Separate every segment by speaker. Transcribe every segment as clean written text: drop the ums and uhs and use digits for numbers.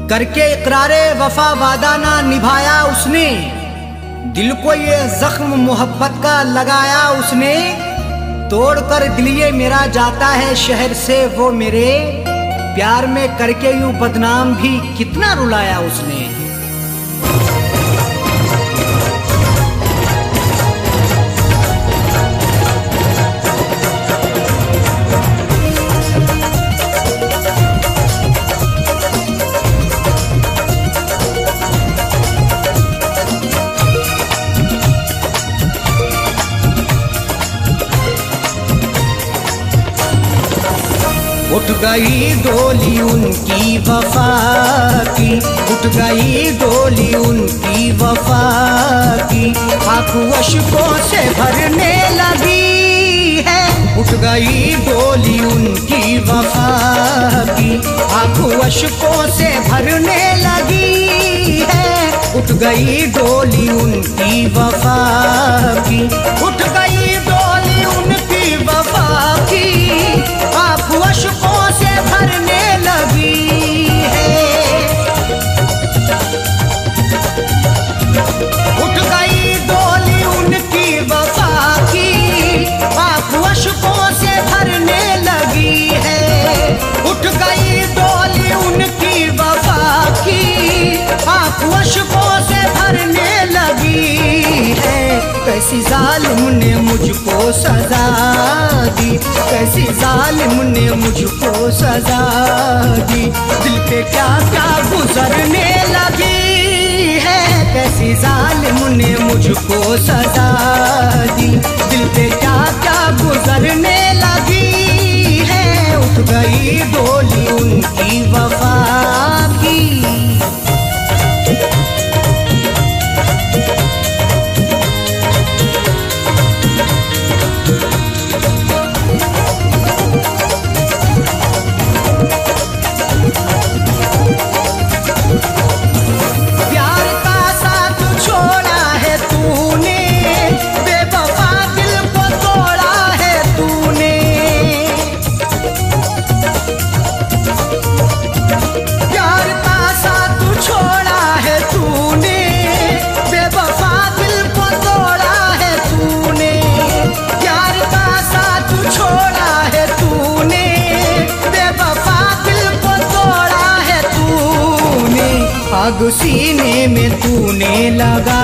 Speaker 1: करके इकरारे वफा वादा ना निभाया उसने, दिल को ये जख्म मोहब्बत का लगाया उसने। तोड़कर दिल ये मेरा जाता है शहर से वो मेरे, प्यार में करके यूं बदनाम भी कितना रुलाया उसने। उठ गई डोली उनकी वफा की, उठ गई डोली उनकी वफा की, आंखों अश्कों से भरने लगी है। उठ गई डोली उनकी वफा की, आंखों अश्कों से भरने लगी है। उठ गई डोली उनकी वफा की, उठ गई डोली उनकी वफा की, आंखों अश्कों से भरने लगी है। उठ गई डोली उनकी वफा की, आंखों अश्कों से भरने लगी है। उठ गई डोली उनकी वफा की, आंखों अश्कों से भरने लगी है। कैसी जालिम ने मुझको सजा दी, कैसी जालिम ने मुझको सजा दी, दिल पे क्या क्या गुजरने लगी है। कैसी जालिम ने मुझको सजा दी, दिल पे क्या क्या गुजरने लगी है। उठ गई डोली उनकी वफा की। आग सीने में तूने लगा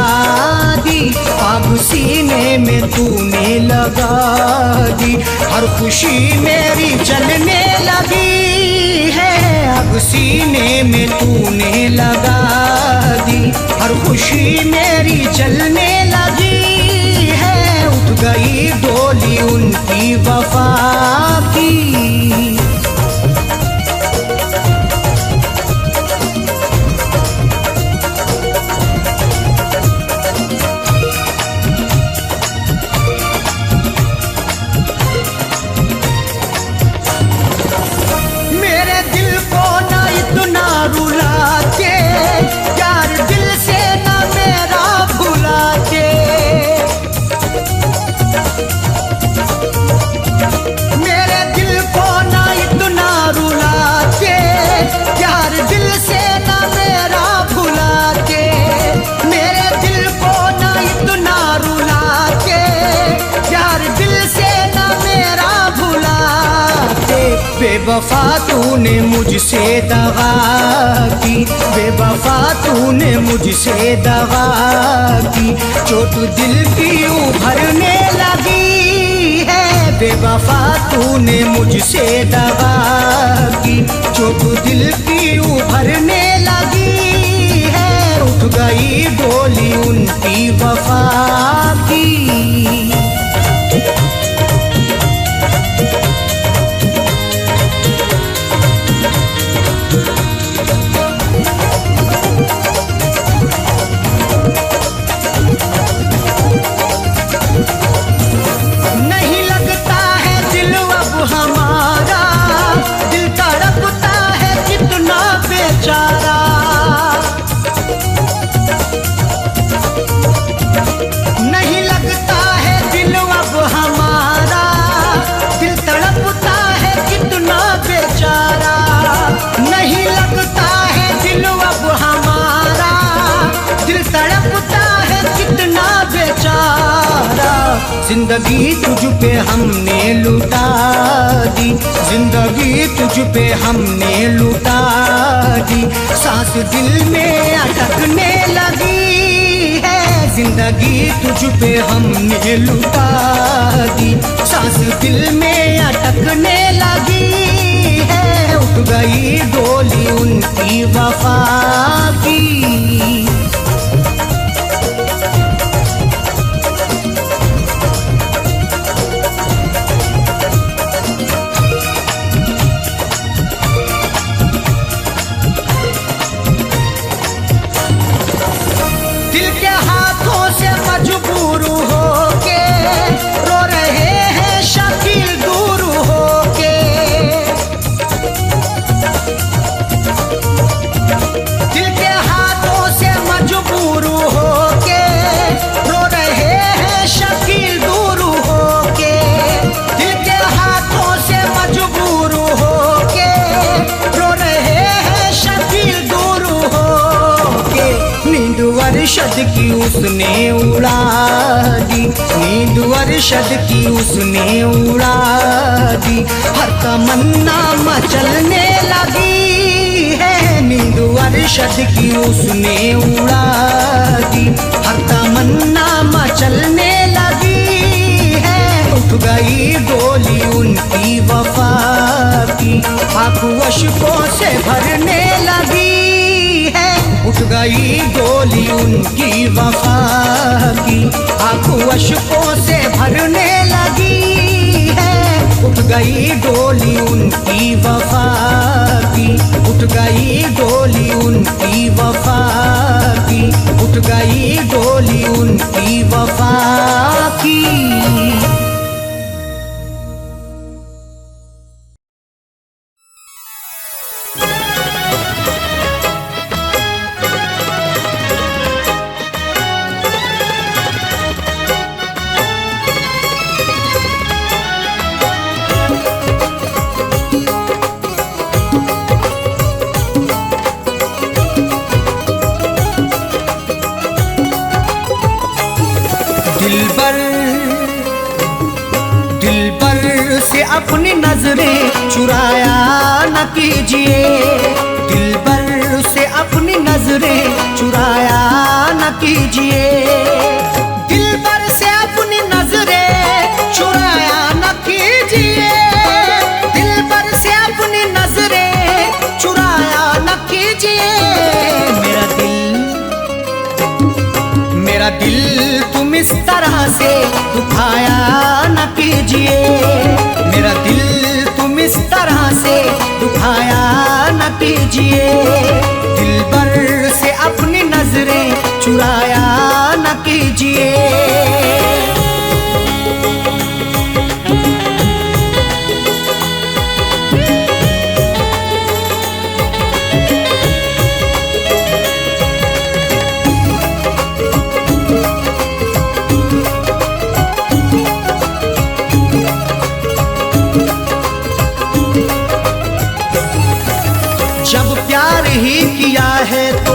Speaker 1: दी, आग सीने में तूने लगा दी, हर खुशी मेरी जलने लगी है। आग सीने में तूने लगा दी, हर खुशी मेरी जलने लगी है। उठ गई डोली उनकी वफा की। बेवफा तूने मुझसे दगा की, बेवफा तूने मुझसे दगा की, चोट दिल की उभरने लगी है। बेवफा तूने मुझसे दगा की, चोट दिल की उभरने लगी है। उठ गई डोली उनकी वफा की। नहीं लगता है दिल अब हमारा, दिल का जिंदगी तुझ पे हमने लुटा दी, जिंदगी तुझ पे हमने लुटा दी। सांस दिल में अटकने लगी है, जिंदगी तुझ पे हमने लुटा दी। सांस दिल में अटकने लगी है, उठ गई डोली उनकी वफा की। दिल के हाथों से मजबूर होके रो रहे हैं शकील दूर होके। दिल के हाथों से मजबूर होके रो रहे हैं शकील दूर होके। दिल के हाथों से मजबूर होके रो रहे हैं शकील दूर होके। नींद अरशद की उसने उड़ा दी, नींद अरशद की उसने उड़ा दी। हर तमन्ना मचलने लगी है, नींद अरशद की उसने उड़ा दी। हर तमन्ना मचलने लगी है, उठ गई डोली उनकी वफा की। आंखों अश्कों से भरने लगी है, उठ गई डोली उनकी वफा की। आंखों अश्कों से भरने लगी है, उठ गई डोली उनकी वफा की। उठ गई डोली उनकी वफा की, उठ गई डोली उनकी वफा की। दिलबर से अपनी नजरें चुराया न कीजिए, दिलबर से अपनी नजरें चुराया न कीजिए। दिलबर से अपनी नजरें चुराया न कीजिए, दिलबर से अपनी नजरें चुराया न कीजिए। मेरा दिल तुम इस तरह से दुखाया न कीजिए, मेरा दिल तुम इस तरह से दुखाया न कीजिए। दिलबर से अपनी नजरें चुराया न कीजिए। जब प्यार ही किया है तो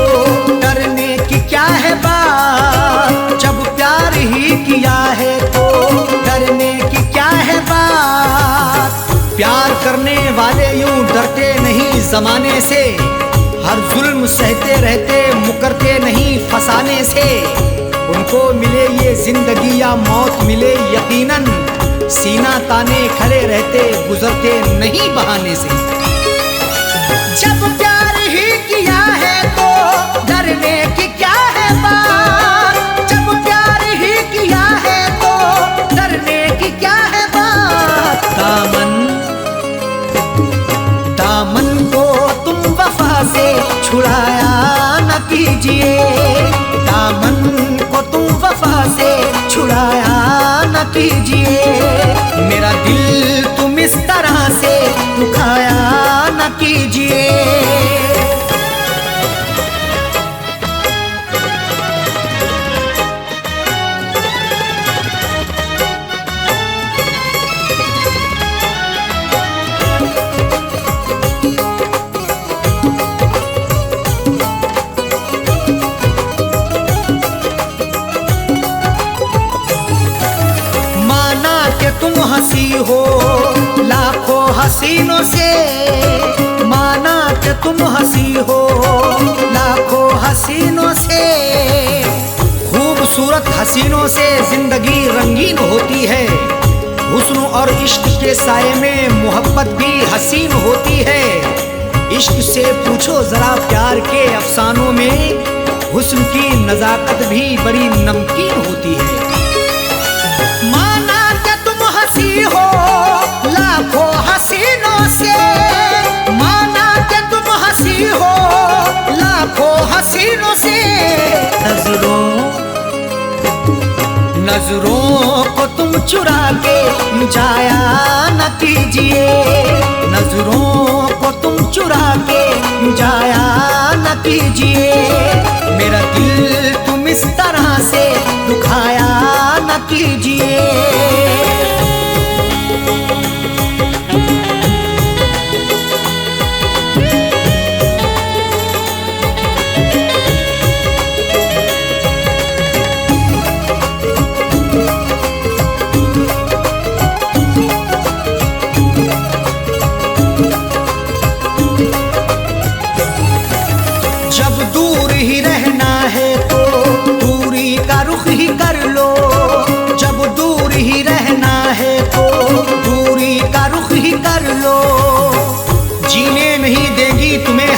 Speaker 1: डरने की क्या है बात, जब प्यार ही किया है तो डरने की क्या है बात। प्यार करने वाले यूं डरते नहीं जमाने से, हर जुल्म सहते रहते मुकरते नहीं फसाने से। उनको मिले ये जिंदगी या मौत मिले यकीनन, सीना ताने खड़े रहते गुजरते नहीं बहाने से। जब प्यार ही किया है तो डरने की क्या है बात, जब प्यार ही किया है तो डरने की क्या है बात। दामन को तुम वफा से छुड़ाया न कीजिए, दामन को तुम वफा से छुड़ाया न कीजिए। मेरा दिल तुम इस तरह से दुखाया न कीजिए। हसीनों से माना कि तुम हंसी हो, लाखों हसीनों से। खूबसूरत हसीनों से जिंदगी रंगीन होती है, हुस्न और इश्क के साये में मोहब्बत भी हसीन होती है। इश्क से पूछो जरा प्यार के अफसानों में, हुस्न की नजाकत भी बड़ी नमकीन होती है। माना कि तुम हंसी हो लाखों हसीनों से, माना कि तुम हंसी हो लाखों हसीनों से। नजरों को तुम चुरा के जाया न कीजिए, नजरों को तुम चुरा के जाया न कीजिए। मेरा दिल तुम इस तरह से दुखाया न कीजिए।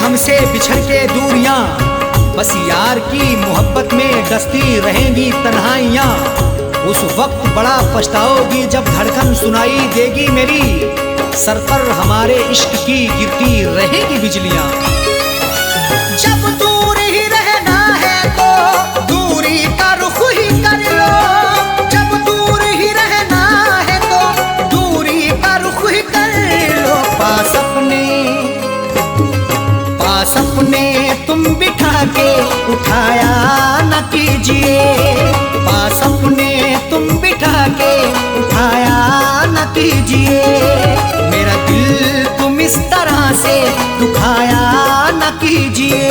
Speaker 1: हमसे बिछड़ के दूरियां, बस यार की मोहब्बत में डसती रहेंगी तन्हाइयां। उस वक्त बड़ा पछताओगी जब धड़कन सुनाई देगी मेरी, सर पर हमारे इश्क की गिरती रहेगी बिजलियां। जब दूर ही रहना है तो दूरी का रुख ही कर लो, जब दूर ही रहना है तो दूरी का रुख ही कर लो। सपने तुम बिठा के उठाया न कीजिए, पास अपने तुम बिठा के उठाया न कीजिए। मेरा दिल तुम इस तरह से दुखाया न कीजिए।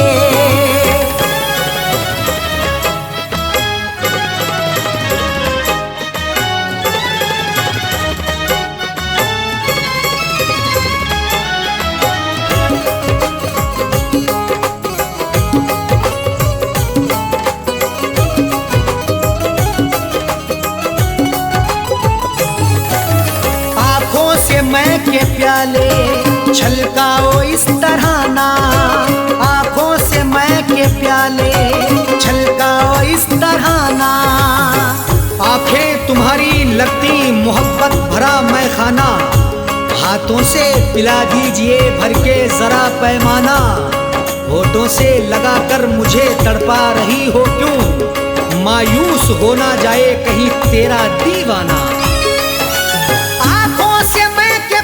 Speaker 1: मैं के प्याले छलकाओ इस तरह ना, आंखों से मैं के प्याले छलकाओ इस तरह ना। आंखें तुम्हारी लगती मोहब्बत भरा मैं खाना, हाथों से पिला दीजिए भर के जरा पैमाना। होठों से लगाकर मुझे तड़पा रही हो क्यों, मायूस हो ना जाए कहीं तेरा दीवाना।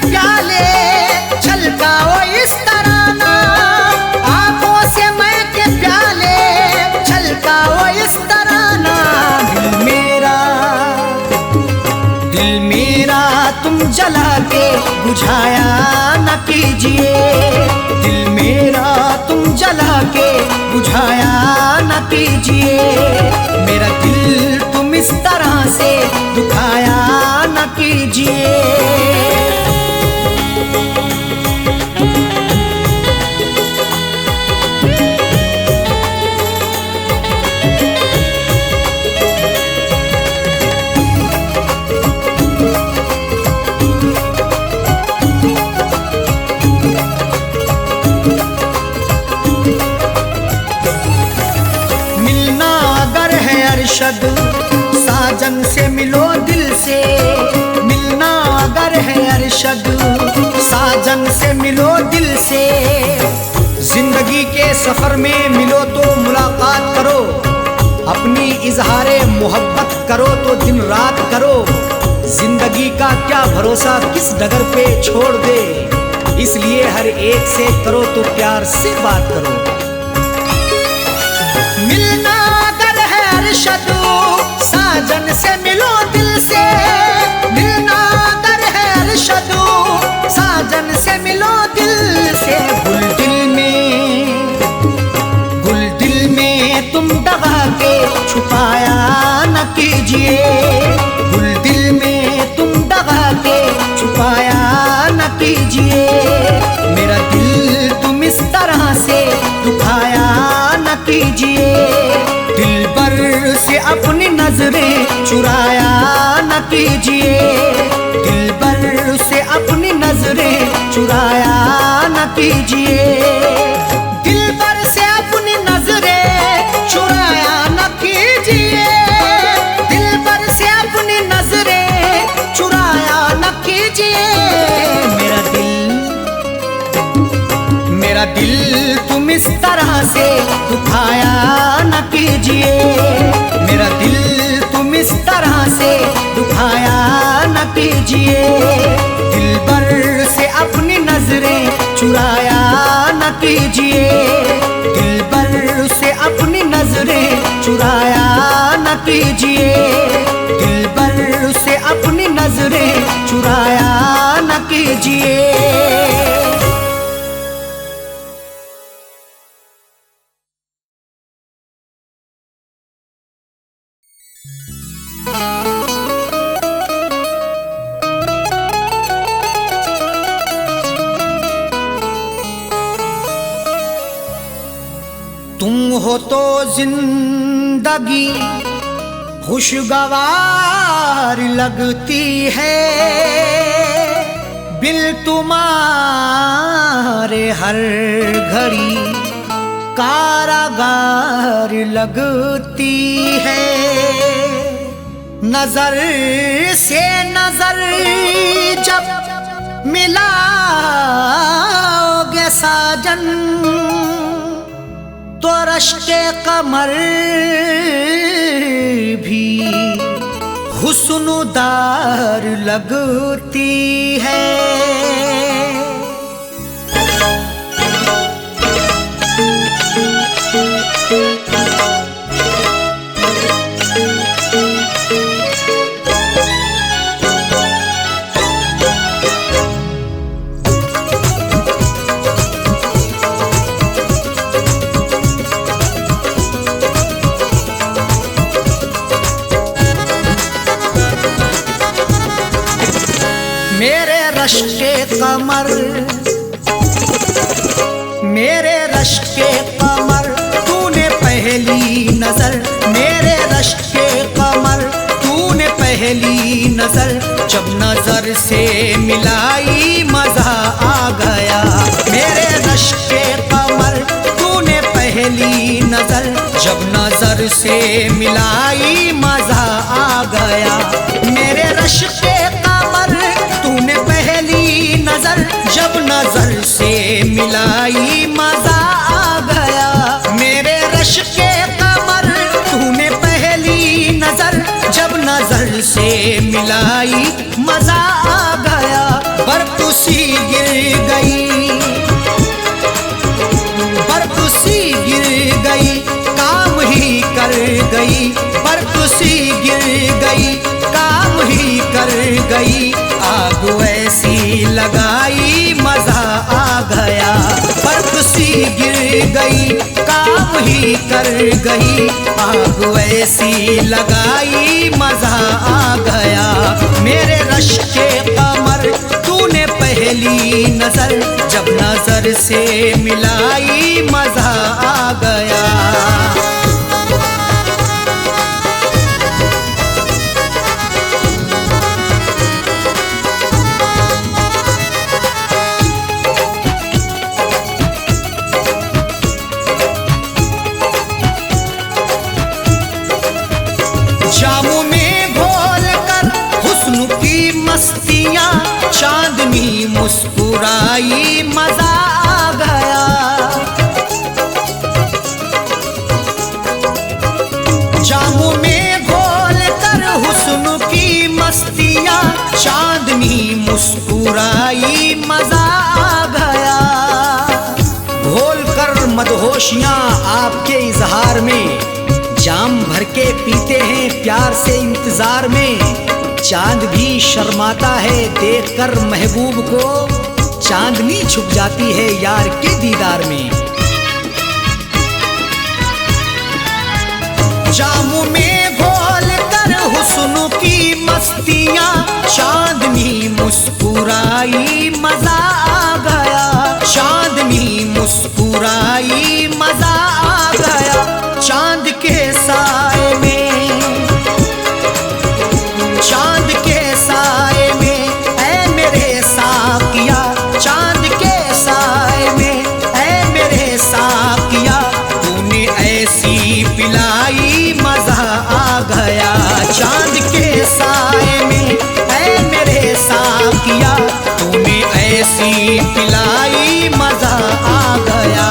Speaker 1: प्याले छलकाओ इस तरह ना, आंखों से मैं के प्याले छलकाओ इस तरह ना। दिल मेरा तुम जला के बुझाया न कीजिए, दिल मेरा तुम जला के बुझाया न कीजिए। मेरा दिल तुम इस तरह से दुखाया न कीजिए। साजन से मिलो दिल से, मिलना अगर है अरशद साजन से मिलो दिल से। जिंदगी के सफर में मिलो तो मुलाकात करो, अपनी इजहारे मोहब्बत करो तो दिन रात करो। जिंदगी का क्या भरोसा किस डगर पे छोड़ दे, इसलिए हर एक से करो तो प्यार से बात करो। मिलना अगर है अरशद साजन से मिलो दिल से, मिलना अगर है अरशद साजन से मिलो दिल से। गुल दिल में तुम दबा के छुपाया न कीजिए, गुल दिल में तुम दबा के छुपाया न कीजिए। कीजिए। दिलबर से अपनी नजरें चुराया न कीजिए। दिलबर से अपनी नजरें चुराया न कीजिए। दिलबर से अपनी नजरें चुराया न कीजिए। दिलबर से अपनी नजरें चुराया न कीजिए। मेरा दिल तुम इस तरह से दुखाया न कीजिए। मेरा दिल तुम इस तरह से दुखाया न कीजिए। दिलबर से अपनी नजरें चुराया न कीजिए। दिलबर से अपनी नजरें चुराया न कीजिए। दिलबर से अपनी नजरें चुराया न कीजिए। तुम हो तो जिंदगी खुशगवार लगती है। बिल तुम्हारे हर घड़ी कारागार लगती है। नजर से नजर जब मिलाओगे साजन तो रश्के कमर भी हुस्नुदार लगती है। मेरे रश्के कमर, मेरे रश्के कमर तूने पहली नजर। मेरे रश्के कमर तूने पहली नजर जब नजर से मिलाई मजा आ गया। मेरे रश्के कमर तूने पहली नजर जब नजर से मिलाई मजा आ गया। मेरे रश्के कमर तूने पहली नजर जब नजर से मिलाई मजा आ गया। मेरे रश्के कमर तूने पहली नजर जब नजर से मिलाई मजा आ गया। बर्फ सी गिर गई, बर्फ सी गिर गई काम ही कर गई। बर्फ सी गिर गई काम ही कर गई। आग ऐसी लगाई मजा आ गया। बर्फ सी गिर गई काम ही कर गई। आग ऐसी लगाई मजा आ गया। मेरे रश्के कमर तूने पहली नजर जब नजर से मिलाई मजा आ गया। जामों में घोल कर हुस्न की मस्तियां चांदनी मुस्कुराई मजा आ गया। जामों में घोल कर हुस्न की मस्तियां चांदनी मुस्कुराई मजा आ गया। घोल कर मदहोशियां आपके इजहार में जाम भर के पीते हैं प्यार से इंतजार में। चांद भी शर्माता है देखकर महबूब को, चांदनी छुप जाती है यार के दीदार में। जामों में घोल कर हुस्न की मस्तियां चांदनी मुस्कुराई मजा आ गया। चांदनी मुस्कुराई मजा आ गया चांद के साए में, चांद के साए में ऐ मेरे साकिया, चांद के साए में ऐ मेरे साकिया, तूने ऐसी पिलाई मजा आ गया। चांद के साए में ऐ मेरे साकिया, तूने ऐसी पिलाई मजा आ गया।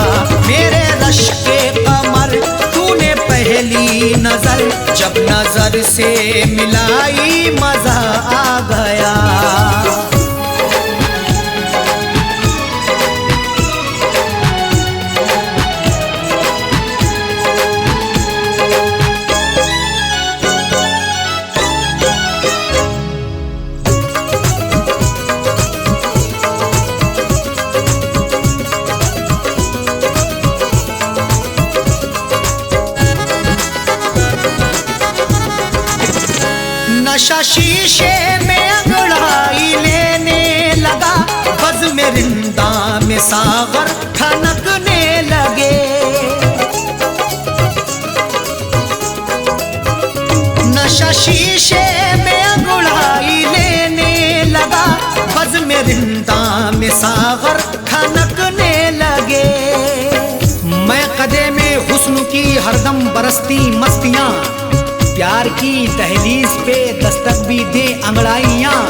Speaker 1: मेरे रश के कमर तूने पहली नजर जब नजर से मिलाई मजा आ गया। नशा शीशे में अंगड़ाई लेने लगा, बज़ में रिंदा में सागर ठनकने लगे। नशा शीशे में अंगड़ाई लेने लगा, बज़ में रिंदा में सागर ठनकने लगे। मैं कदे में हुस्न की हरदम बरसती मस्तियां, प्यार की दहलीज पे दस्तक भी दे अंगड़ाइयाँ,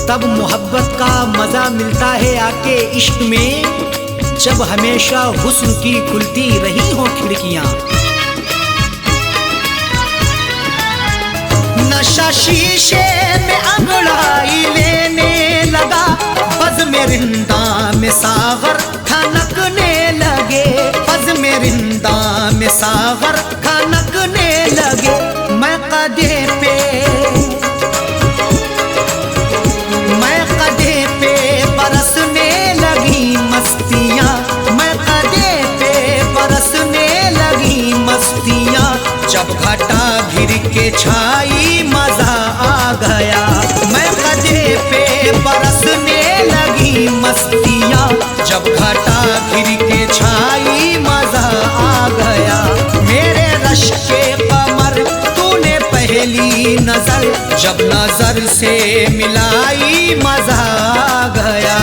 Speaker 1: तब मोहब्बत का मजा मिलता है आके इश्क में, जब हमेशा हुस्न की खुलती रही हो खिड़कियाँ। नशा शीशे में अंगड़ाई लेने लगा, बज़ में रिंदा में सागर ठनकने लगे, बज़ में रिंदा में सागर ठनकने लगे। मैं कदे पे बरसने लगी मस्तियाँ, मैं कदे पे बरसने लगी मस्तियाँ, जब घटा घिर के छाई मजा आ गया। मैं कदे पे बरसने लगी मस्तियाँ, जब घटा घिर के छाई मजा आ गया। मेरे रश के कमर तूने पहली नजर जब नजर से मिलाई मजा आ गया।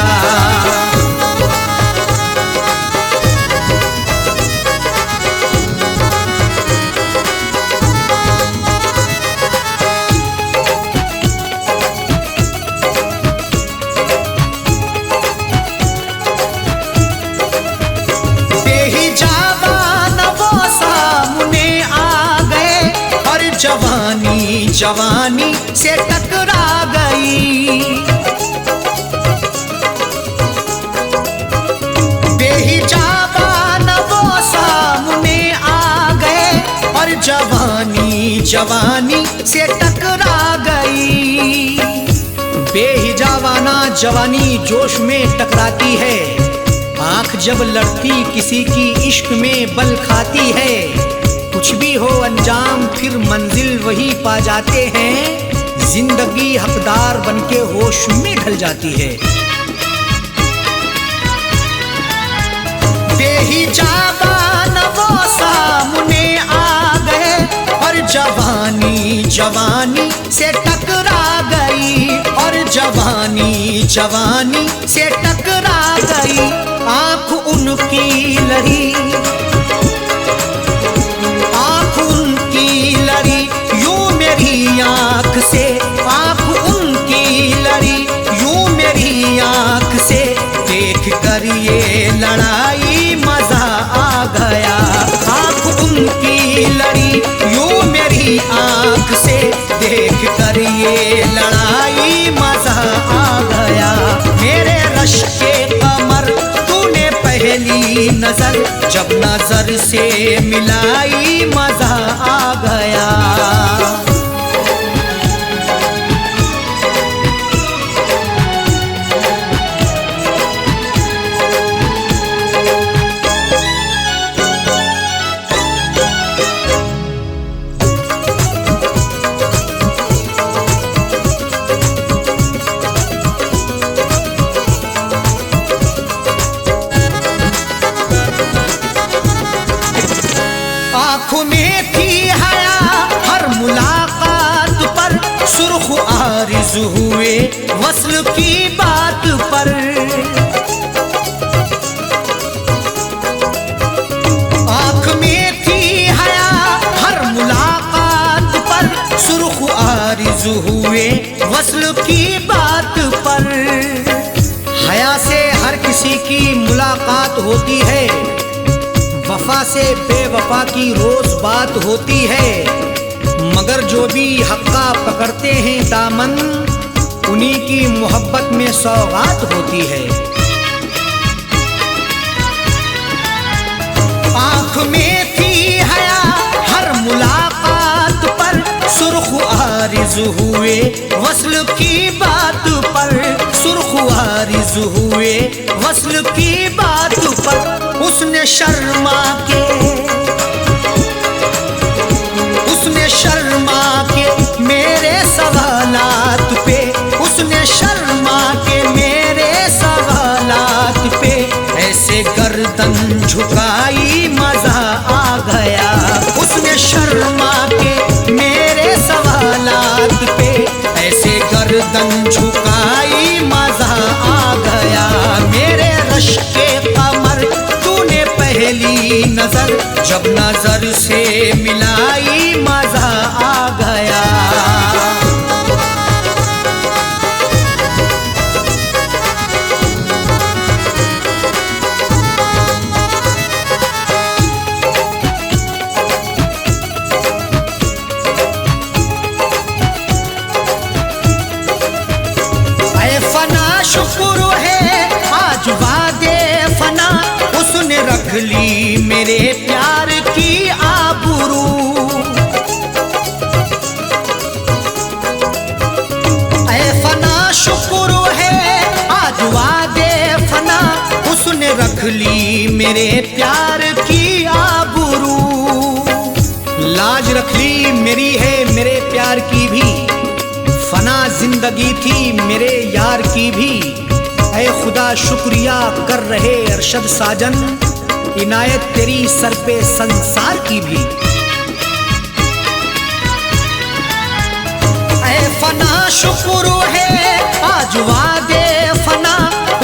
Speaker 1: जवानी जवानी से टकरा गई, बेहिजाबान वो सामने आ गए, और जवानी जवानी से टकरा गई। बेहिजाबाना जवानी जोश में टकराती है, आंख जब लड़ती किसी की इश्क में बल खाती है। कुछ भी हो अंजाम फिर मंजिल वही पा जाते हैं, जिंदगी हकदार बनके होश में ढल जाती है। बेहिजाबान वो सामने आ गए, और जवानी जवानी से टकरा गई, और जवानी जवानी से टकरा गई। आंख उनकी लड़ी, यूं मेरी आंख से, आंख उनकी लड़ी यूं मेरी आंख से, देख कर ये लड़ाई मजा आ गया। आंख उनकी लड़ी यूं मेरी आंख से, देख कर ये लड़ाई मजा आ गया। मेरे रश के कमर तूने पहली नजर जब नजर से मिलाई मजा आ गया। वस्ल की बात पर। आंख में थी हया हर मुलाकात पर, सुर्ख आरिज़ हुए वस्ल की बात पर। हया से हर किसी की मुलाकात होती है, वफा से बेवफा की रोज बात होती है, मगर जो भी हक्का पकड़ते हैं दामन, उन्हीं की मोहब्बत में सौगात होती है। आंख में थी हया हर मुलाकात पर, सुर्ख आरिज़ हुए वस्ल की बात पर, सुर्ख आरिज़ हुए वस्ल की बात पर। उसने शर्मा के मेरे सवालात पे, उसने शर्मा के मेरे सवालात पे, ऐसे गर्दन झुकाई मजा आ गया। उसने शर्मा के मेरे सवालात पे, ऐसे गर्दन झुकाई मजा आ गया। मेरे रश के कमर तूने पहली नजर, जब नजर से मिलाई मजा आ गया। शुक्र है आज वादे फना, उसने रख ली मेरे प्यार की आबरू। ऐ फना शुक्र है आज वादे फना, उसने रख ली मेरे प्यार की आबरू। लाज रख ली मेरी है मेरे प्यार की भी, फना जिंदगी थी मेरे यार की भी। ऐ खुदा शुक्रिया कर रहे अरशद साजन, इनायत तेरी सर पे संसार की भी। ऐ फना शुक्र है आज वादे फना,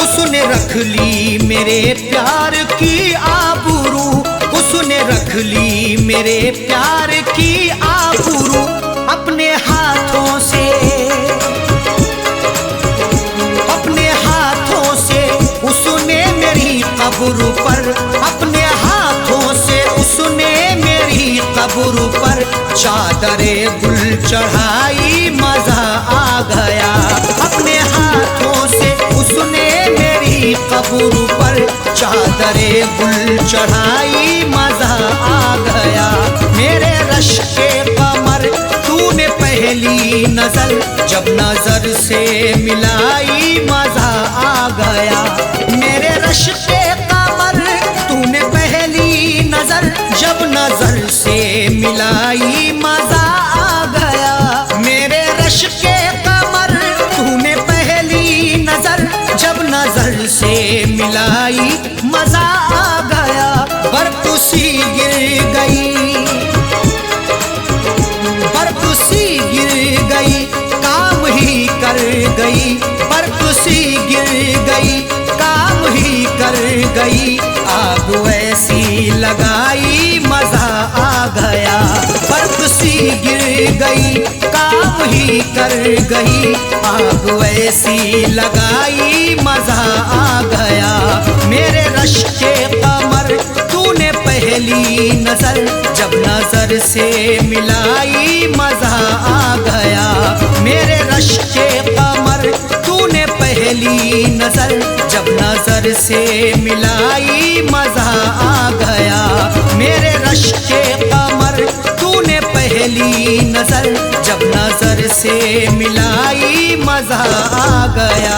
Speaker 1: उसने रख ली मेरे प्यार की आबरू, उसने रख ली मेरे प्यार की आबरू। अपने हाथों से उसने मेरी कब्र पर, अपने हाथों से उसने मेरी कब्र पर चादरे गुल चढ़ाई मजा आ गया। अपने हाथों से उसने मेरी कब्र पर चादरे गुल चढ़ाई मजा आ गया। मेरे रश के कमर तूने पहली नजर, जब नजर से मिलाई मजा आ गया। मेरे रश के कमर तूने पहली नजर, जब नजर से मिलाई मजा आ गया। मेरे रश के कमर तूने पहली नजर, जब नजर से मिलाई मजा आ गया। बर्फ सी गिर गई, बर्फ सी गिर गई, काम ही कर गई। बर्फ सी गिर गई, काम ही कर गई। आग ऐसी लगाई मजा आ गया। बर्फ सी गिर गई, काम ही कर गई। आग ऐसी लगाई मजा आ गया। मेरे रश के कमर तूने पहली नजर, जब नजर से मिलाई मजा आ गया। मेरे रश के कमर तूने पहली नजर, जब नजर से मिलाई मजा आ गया। मेरे रश के कमर तूने पहली नजर, जब नजर से मिलाई मजा आ गया।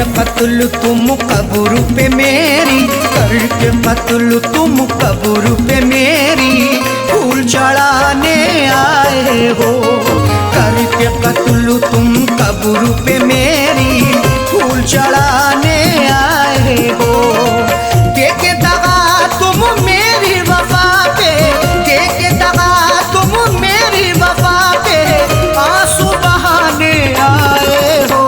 Speaker 1: करके कत्ल तुम कब्र पे मेरी, करके कत्ल तुम कब्र पे मेरी फूल चढ़ाने आए हो। करके कत्ल तुम कब्र पे मेरी फूल चढ़ाने आए हो। देके दगा तुम मेरी वफा पे, देके दगा तुम मेरी वफा पे आंसू बहाने आए हो।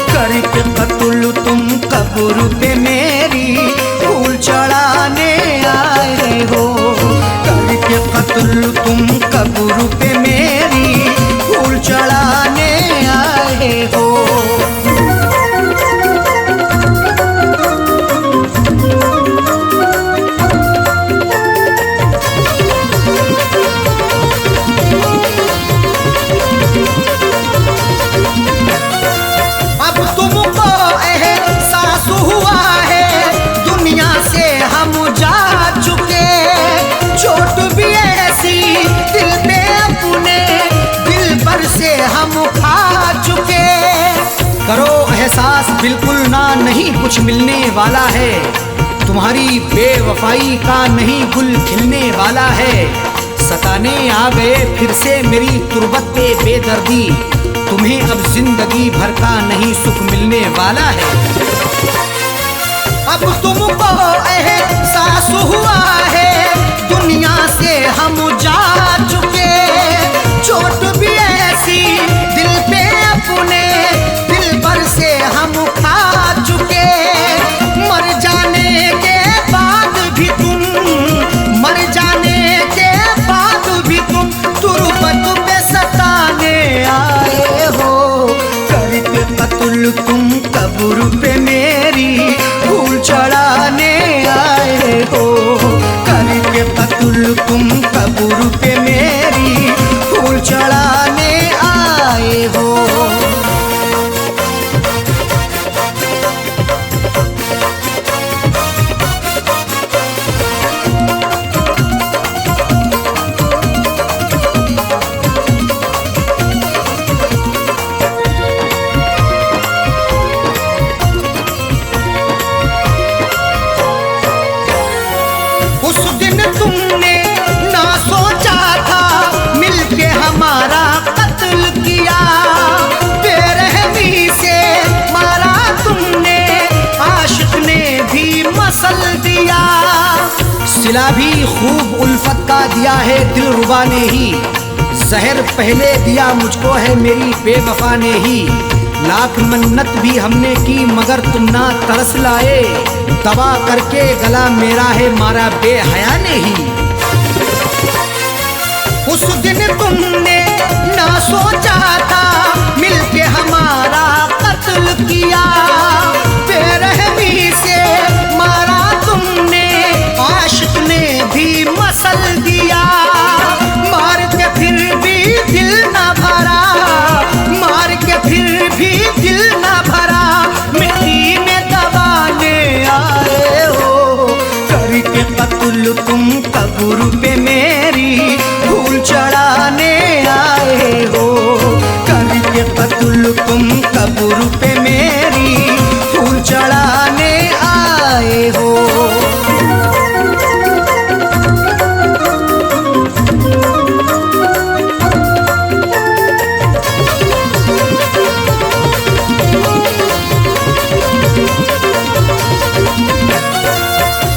Speaker 1: करके कत्ल तुम कब्र पे मेरी फूल चढ़ाने आए हो। करके कत्ल तुम कब्र पे मेरी फूल चढ़ाने आए हो। अब तुमको एहसास हुआ है दुनिया से हम जा चुके, चोट भी ऐसी दिल पे अपने दिल पर से हम खा चुके। करो एहसास बिल्कुल ना, नहीं कुछ मिलने वाला है, तुम्हारी बेवफाई का नहीं गुल खिलने वाला है। सताने आ गए फिर से मेरी तुरबत पे बेदर्दी, तुम्हें अब जिंदगी भर का नहीं सुख मिलने वाला है। अब तुमको एहसास हुआ है दुनिया से हम जा चुके, चोट भी ऐसी दिल पे अपने दिल पर से हम खा चुके। मर जाने के बाद भी तुम, मर जाने के बाद भी तुम तुरबत पे सताने आए हो। करके कत्ल तुम कब्र पे मेरी फूल चढ़ाने आए हो। करके कत्ल तुम कब्र पे मेरी फूल चढ़ाने आए हो। उस दिन तुमने ना सोचा था मिलके हमारा कत्ल किया, बेरहमी से मारा तुमने आशिक ने भी मसल दिया। सिला भी खूब उल्फत का दिया है दिलरुबा ने ही, जहर पहले दिया मुझको है मेरी बेवफा ने ही। लाख मन्नत भी हमने की मगर तुम ना तरस लाए, दबा करके गला मेरा है मारा बेहया ने ही। उस दिन तुमने ना सोचा था मिलके हमारा कत्ल किया, बेरहमी से मारा तुमने आशिक ने भी मसल दिया। मार के फिर भी दिल ना भरा, मार के फिर भी दिल ना भरा, मिट्टी में दबाने आए हो। करके कत्ल तुम कब्र पे मेरी फूल चढ़ाने आए हो। करके कत्ल तुम कब्र पे मेरी फूल चढ़ाने आए हो।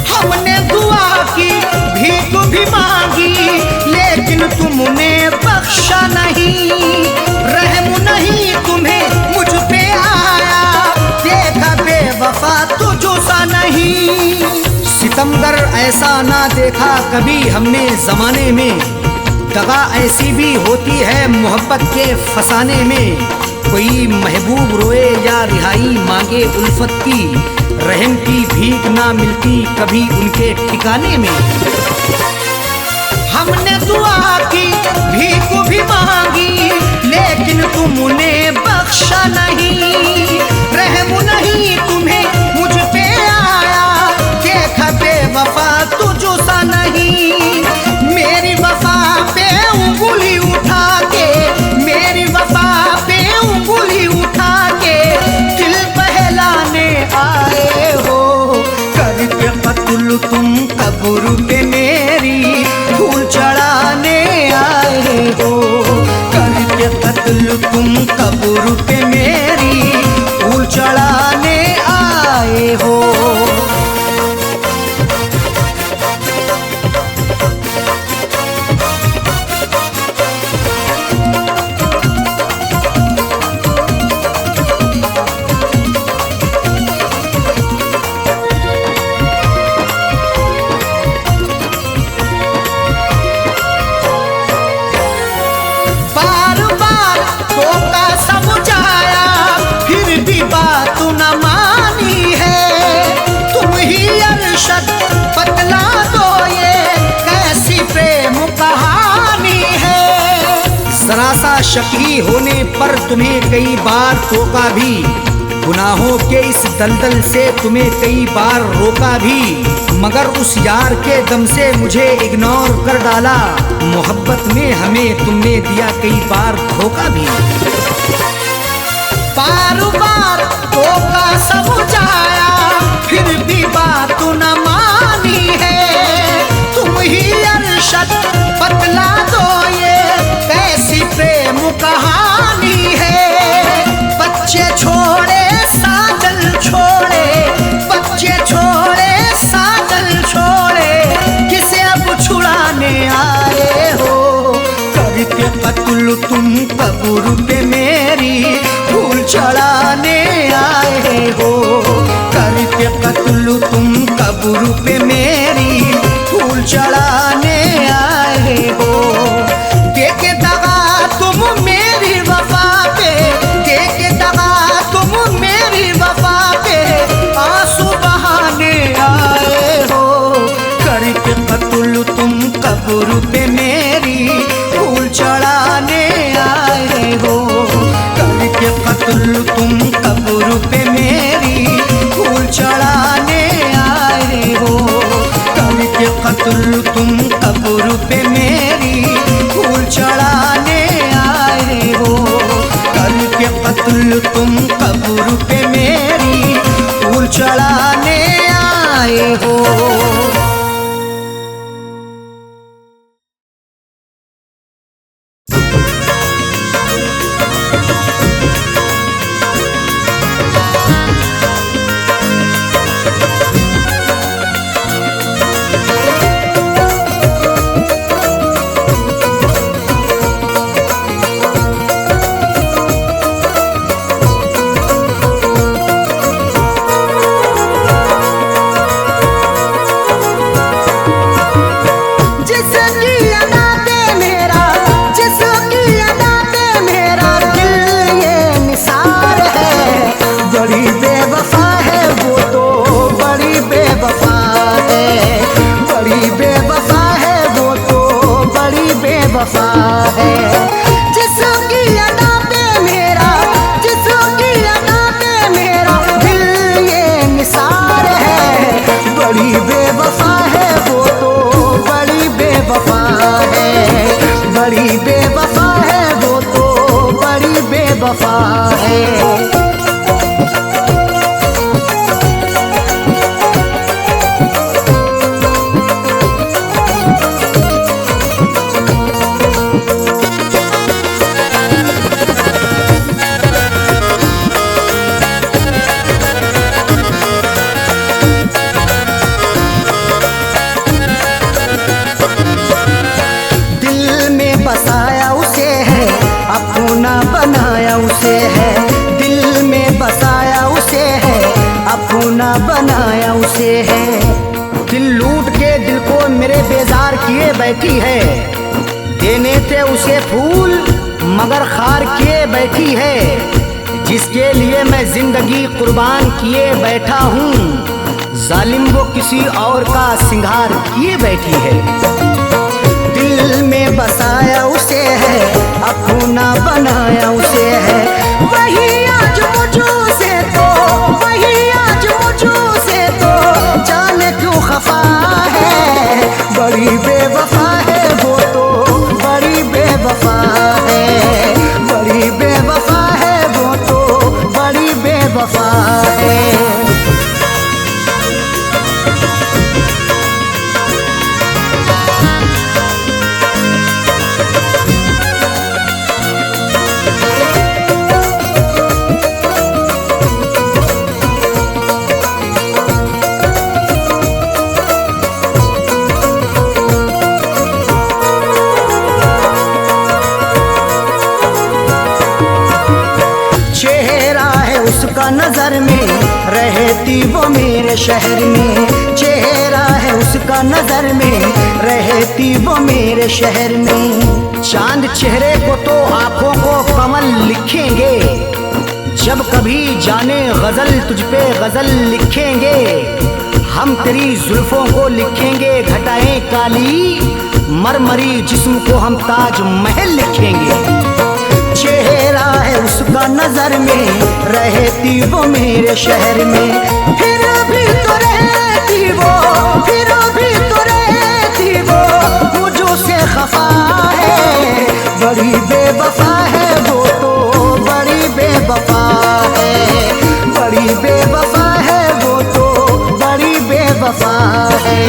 Speaker 1: हमने दुआ की भीख भी मांगी लेकिन तुमने बख्शा नहीं, रहम नहीं तुम्हें मुझ पे आया, देखा बेवफा तुझसा नहीं। सितमगर ऐसा ना देखा कभी हमने जमाने में, दगा ऐसी भी होती है मोहब्बत के फसाने में। कोई महबूब रोए या रिहाई मांगे उल्फत की, रहम की भीख ना मिलती कभी उनके ठिकाने में। हमने दुआ की भीख भी मांगी लेकिन तुमने बख्शा नहीं, रहम नहीं तुम्हें मुझ पे आया, देखा बेवफा तुझसा नहीं। मेरी वफा पे उंगली उठा के, मेरी वफा पे उंगली उठा के दिल बहलाने कत्ल तुम कब्र पे मेरी फूल चढ़ाने आए हो, करके कत्ल तुम कब्र पे मेरी फूल चढ़ाने आए हो। बात न मानी है तुम ही अरशद बतला दो ये कैसी प्रेम कहानी है। जरा शकी होने पर तुम्हें कई बार टोका भी, गुनाहों के इस दलदल से तुम्हें कई बार रोका भी, मगर उस यार के दम से मुझे इग्नोर कर डाला। मोहब्बत में हमें तुमने दिया कई बार धोखा भी। बार बार धोखा समझाया फिर भी बात न मानी है तुम ही अरशद बतला दो ये कैसी प्रेम कहानी है। बच्चे छोड़े साजल छोड़े, बच्चे छोड़े साजल छोड़े, किसे अब छुड़ाने आए हो, करके कत्ल तुम कब्र पे मेरी फूल चढ़ाने आए हो, करके कत्ल तुम कब्र पे मेरी फूल चढ़ाने आए हो। देके दगा तुम मेरी वफा पे, देके दगा तुम मेरी वफा पे आंसू बहाने आए हो, करके कत्ल तुम कब्र पे मेरी फूल चढ़ाने आए हो, करके कत्ल तुम कब्र पे मेरी फूल चढ़ाने आए हो, करके कत्ल तुम कब्र पे मेरी फूल चढ़ाने आए हो, करके कत्ल तुम कब्र पे मेरी फूल चढ़ाने आए हो। बड़ी बेवफा है वो तो बड़ी बेवफा है। बसाया उसे है अपना बनाया उसे है, दिल में बसाया उसे है अपना बनाया उसे है। दिल लूट के दिल को मेरे बेजार किए बैठी है, देने थे उसे फूल मगर खार किए बैठी है। जिसके लिए मैं जिंदगी कुर्बान किए बैठा हूँ, जालिम वो किसी और का सिंगार किए बैठी है। दिल में बसाया उसे है अपना बनाया उसे है, वही आज मुझो से तो वही आज मुझो से तो जाने क्यों खफा है। बड़ी बेवफा है वो तो बड़ी बेवफा है, बड़ी बेवफा है वो तो बड़ी बेवफा है। शहर में, चेहरा है उसका नजर में, रहती वो मेरे शहर में। चांद चेहरे को तो आंखों को कमल लिखेंगे, जब कभी जाने गजल तुझ पे गजल लिखेंगे। हम तेरी जुल्फों को लिखेंगे घटाएं काली, मरमरी जिस्म को हम ताज महल लिखेंगे। चेहरा है उसका नजर में, रहती वो मेरे शहर में, फिर भी तो रहती वो, फिर भी तो रहती वो मुझो से खफा है। बड़ी बेवफा है वो तो, बड़ी बेवफा है, बड़ी बेवफा है वो तो, बड़ी बेवफा है।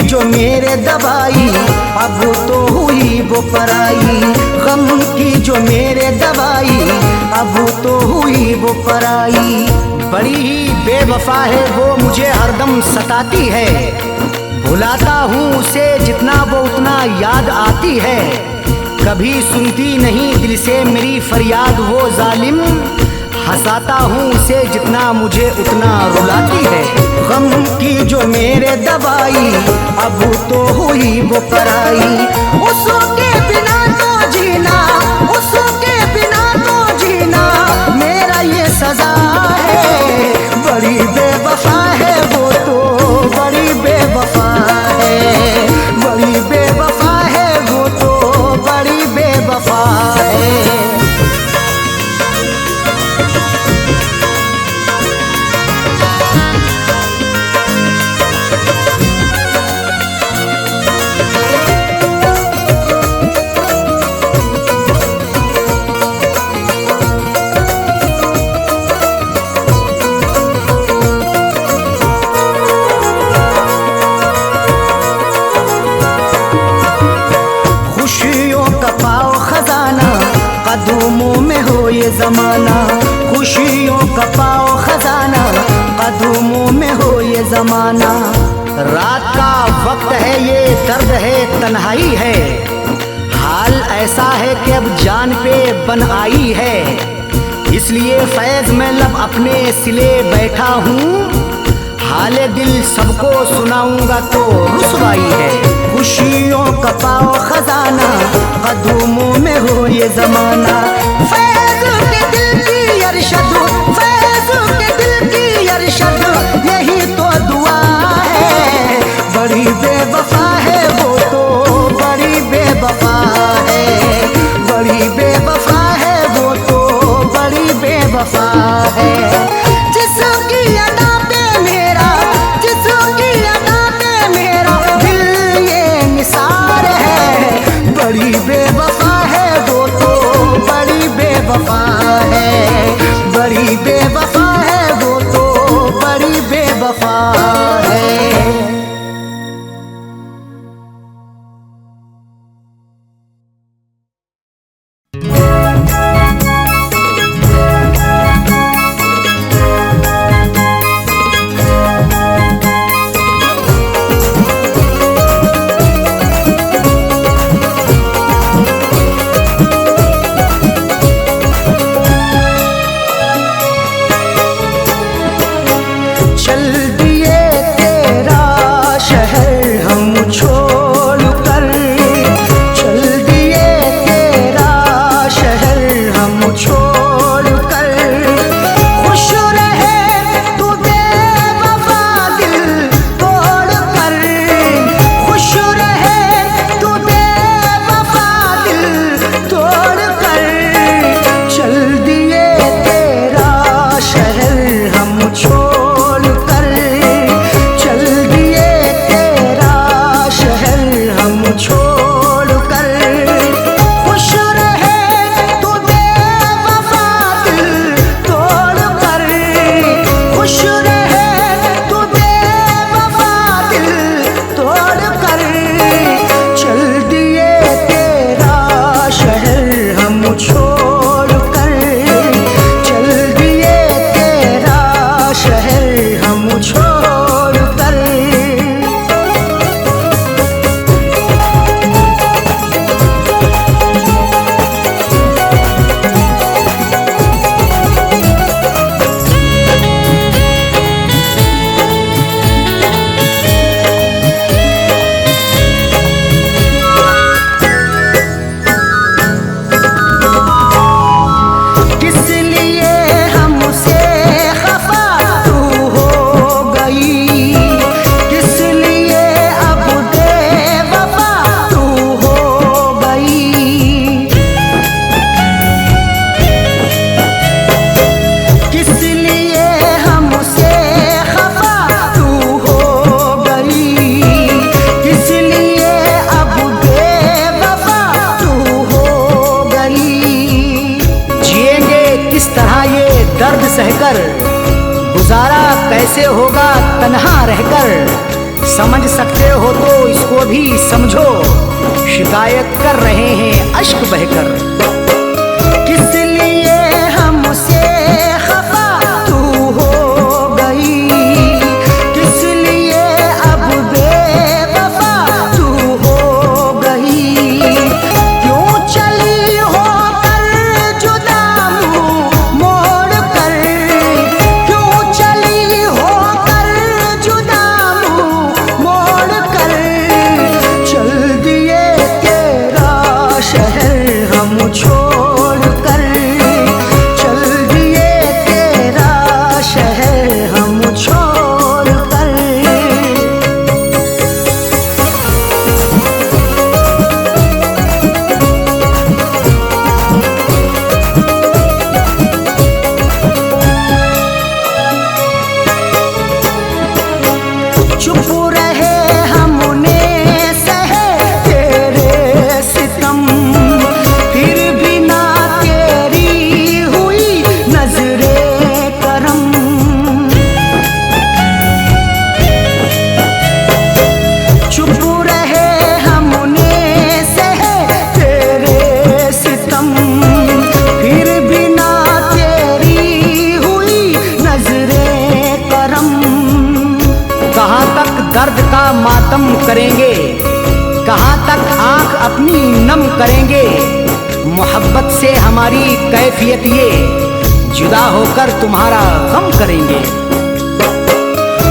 Speaker 1: जो मेरे दवाई अब तो हुई वो पराई, गम की जो मेरे दवाई अब तो हुई वो पराई। बड़ी ही बेवफा है वो, मुझे हरदम सताती है, भुलाता हूँ उसे जितना वो उतना याद आती है। कभी सुनती नहीं दिल से मेरी फरियाद वो जालिम, हंसाता हूँ उसे जितना मुझे उतना रुलाती है। गम की जो मेरे दवाई अब तो हुई वो पराई, उसके बिना तो जीना, उसके बिना तो जीना मेरा ये सजा है। बड़ी बेवफा है वो तो, बड़ी बेवफा है, बड़ी बेवफा है वो तो, बड़ी बेवफा है। कदमों में हो ये जमाना, खुशियों का पाओ खजाना, कदमों में हो ये जमाना। रात का वक्त है ये दर्द है तन्हाई है, हाल ऐसा है कि अब जान पे बन आई है। इसलिए फैज में लब अपने सिले बैठा हूँ, हाले दिल सबको सुनाऊंगा तो रुसवाई है। खुशियों का पाओ खजाना, कदमों में हो ये जमाना। फैज के दिल की अरशद, फैज के दिल की अरशद, यही तो दुआ है। बड़ी बेवफा है वो तो, बड़ी बेवफा है, बड़ी बेवफा है वो तो, बड़ी बेवफा है। जिसकी अदा पे मेरा, जिसकी अदा पे मेरा दिल ये निसार है। बड़ी बेवफा है वो तो, बड़ी बेवफा है, बड़ी बेवफा है वो तो, बड़ी बेवफा है। रहकर, गुजारा कैसे होगा तन्हा रहकर। समझ सकते हो तो इसको भी समझो, शिकायत कर रहे हैं अश्क बहकर। किस लिए हमसे खफा तू हो गई, किस लिए अब बेवफा तू हो गई। क्यों चली हो कर जुदा मुँह मोड़ कर, क्यों चली हो कर जुदा मुँह मोड़ कर। चल दिए तेरा शहर हम छोड़ कर, चल दिए तेरा शहर हम छोड़ कर। चुप रहे हमने सहे तेरे सितम, फिर भी ना तेरी हुई नजरे करम। चुप रहे हमने सहे तेरे सितम, फिर भी ना तेरी हुई नजरे करम। कहाँ तक दर्द का मातम करेंगे, कहाँ तक आंख अपनी नम करेंगे। मोहब्बत से हमारी कैफियत ये, जुदा होकर तुम्हारा गम करेंगे।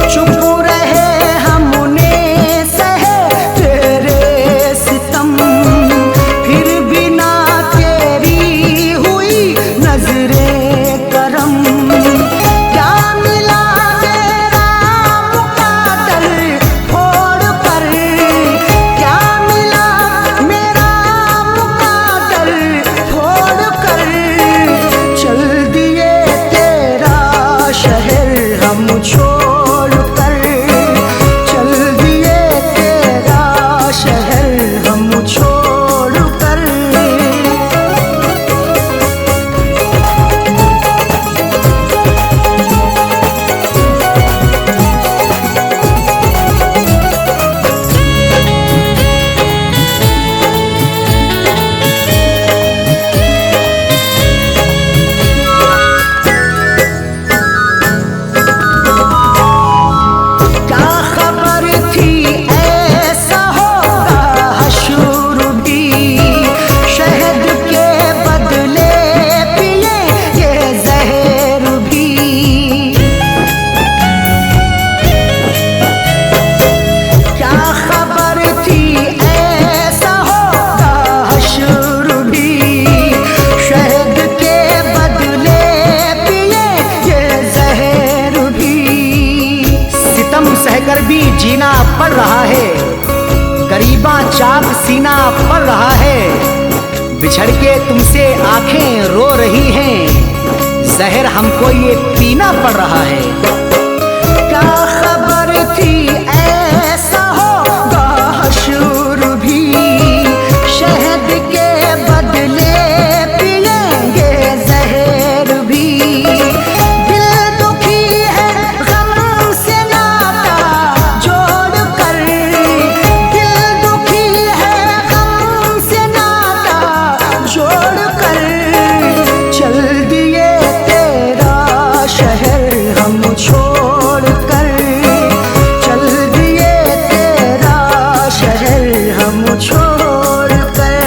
Speaker 1: चुप रहे हमने सहे तेरे सितम, फिर भी ना तेरी हुई नजरे करम। क्या मिला तेरा मुकादर फोड़ कर, क्या मिला मेरा मुकादर फोड़ कर। चल दिए तेरा शहर हम छोड़ कर, चल दिए तेरा शहर हम छोड़ कर। क्या खबर थी ऐसा होगा हशर भी, शहद के बदले पिए ये जहर भी। क्या खबर थी ऐसा होगा हशर भी, शहद के बदले पिए ये जहर भी। सितम सहकर भी जीना पड़ रहा है, गरीबा चाक सीना पड़ रहा है। बिछड़ के तुमसे आंखें रो रही हैं, जहर हमको ये पीना पड़ रहा है। क्या खबर थी ऐसा होगा हशर भी, शहद के बदले पिएंगे जहर भी। दिल दुखी है गम से नाता जोड़ कर, दिल दुखी है गम से नाता जोड़ कर। चल दिए तेरा शहर हम छोड़ कर, चल दिए तेरा शहर हम छोड़ कर।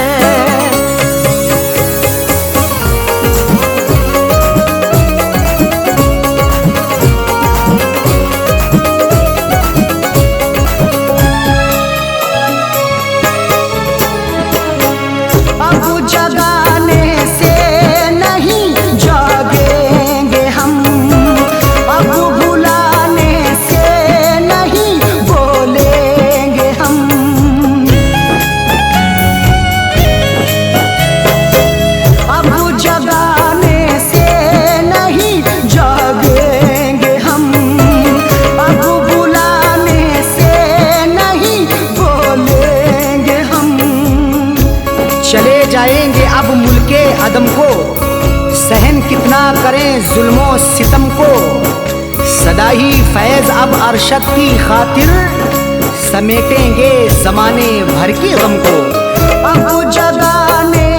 Speaker 1: अब जगाने से नहीं जागेंगे हम, अब बुलाने से नहीं बोलेंगे हम। अब जगाने से नहीं जागेंगे हम, अब बुलाने से नहीं बोलेंगे हम। चले जाएंगे अब मुल्के अदम को सहन सहन कितना करें जुल्मों सितम को, सदा ही फैज अब अरशद की खातिर समेटेंगे जमाने भर के गम को। अब जगाने